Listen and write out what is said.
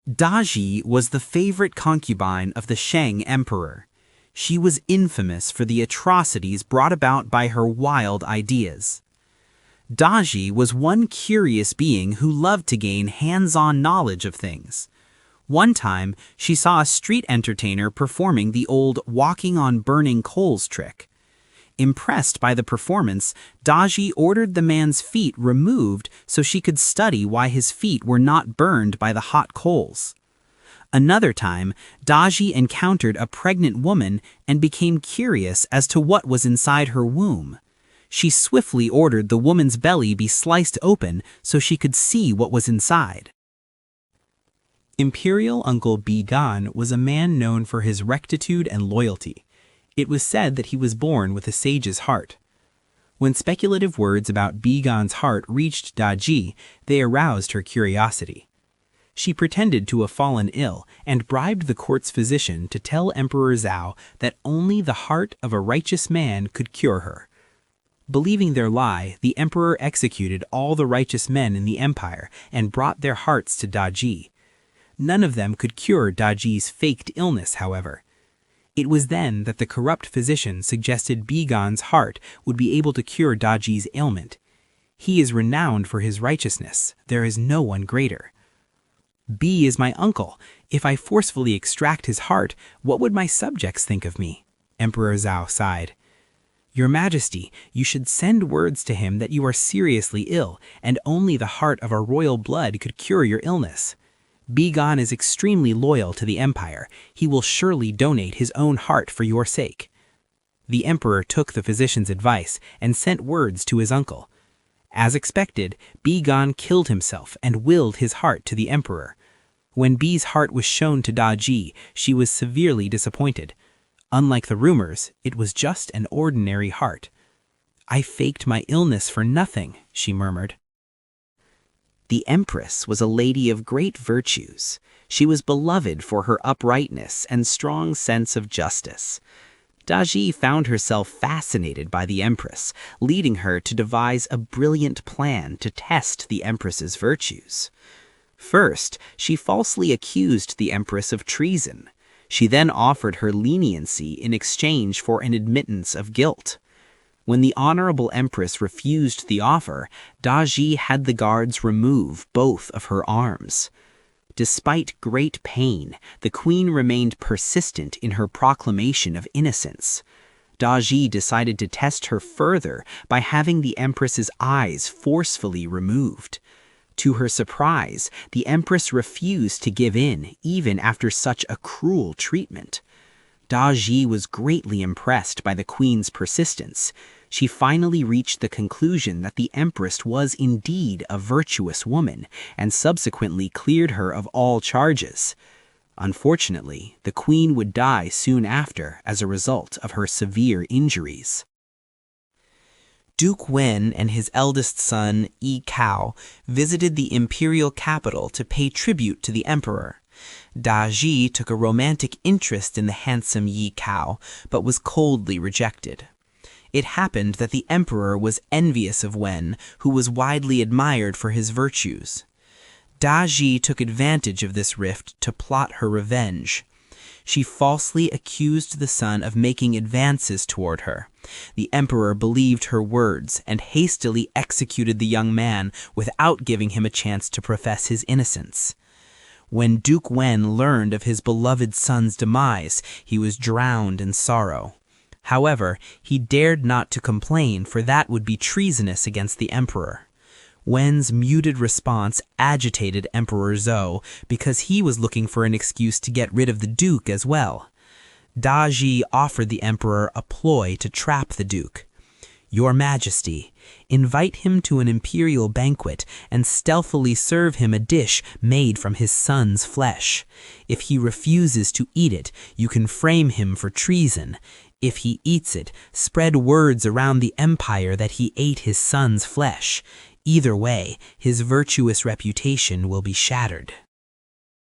Daji was the favorite concubine of the Shang Emperor. She was infamous for the atrocities brought about by her wild ideas. Daji was one curious being who loved to gain hands-on knowledge of things. One time, she saw a street entertainer performing the old walking on burning coals trick. Impressed by the performance, Daji ordered the man's feet removed so she could study why his feet were not burned by the hot coals. Another time, Daji encountered a pregnant woman and became curious as to what was inside her womb. She swiftly ordered the woman's belly be sliced open so she could see what was inside. Imperial Uncle Bi-Gan was a man known for his rectitude and loyalty. It was said that he was born with a sage's heart. When speculative words about Bi-Gan's heart reached Daji, they aroused her curiosity. She pretended to have fallen ill and bribed the court's physician to tell Emperor Zhao that only the heart of a righteous man could cure her. Believing their lie, the emperor executed all the righteous men in the empire and brought their hearts to Daji. None of them could cure Daji's faked illness, however. It was then that the corrupt physician suggested Bi-Gan's heart would be able to cure Daji's ailment. He is renowned for his righteousness. There is no one greater. Bi is my uncle. If I forcefully extract his heart, what would my subjects think of me? Emperor Zhao sighed. Your Majesty, you should send words to him that you are seriously ill, and only the heart of our royal blood could cure your illness. Bi-Gan is extremely loyal to the empire. He will surely donate his own heart for your sake. The emperor took the physician's advice and sent words to his uncle. As expected, Bi-Gan killed himself and willed his heart to the emperor. When Bi's heart was shown to Daji, she was severely disappointed. Unlike the rumors, it was just an ordinary heart. I faked my illness for nothing, she murmured. The Empress was a lady of great virtues. She was beloved for her uprightness and strong sense of justice. Daji found herself fascinated by the Empress, leading her to devise a brilliant plan to test the Empress's virtues. First, she falsely accused the Empress of treason. She then offered her leniency in exchange for an admittance of guilt. When the honorable Empress refused the offer, Daji had the guards remove both of her arms. Despite great pain, the queen remained persistent in her proclamation of innocence. Daji decided to test her further by having the Empress's eyes forcefully removed. To her surprise, the Empress refused to give in, even after such a cruel treatment. Daji was greatly impressed by the queen's persistence. She finally reached the conclusion that the Empress was indeed a virtuous woman, and subsequently cleared her of all charges. Unfortunately, the queen would die soon after as a result of her severe injuries. Duke Wen and his eldest son, Yi Cao, visited the imperial capital to pay tribute to the emperor. Daji took a romantic interest in the handsome Yi Cao, but was coldly rejected. It happened that the emperor was envious of Wen, who was widely admired for his virtues. Daji took advantage of this rift to plot her revenge. She falsely accused the son of making advances toward her. The emperor believed her words and hastily executed the young man without giving him a chance to profess his innocence. When Duke Wen learned of his beloved son's demise, he was drowned in sorrow. However, he dared not to complain, for that would be treasonous against the emperor. Wen's muted response agitated Emperor Zhou because he was looking for an excuse to get rid of the duke as well. Daji offered the emperor a ploy to trap the duke. Your Majesty, invite him to an imperial banquet and stealthily serve him a dish made from his son's flesh. If he refuses to eat it, you can frame him for treason. If he eats it, spread words around the empire that he ate his son's flesh. Either way, his virtuous reputation will be shattered.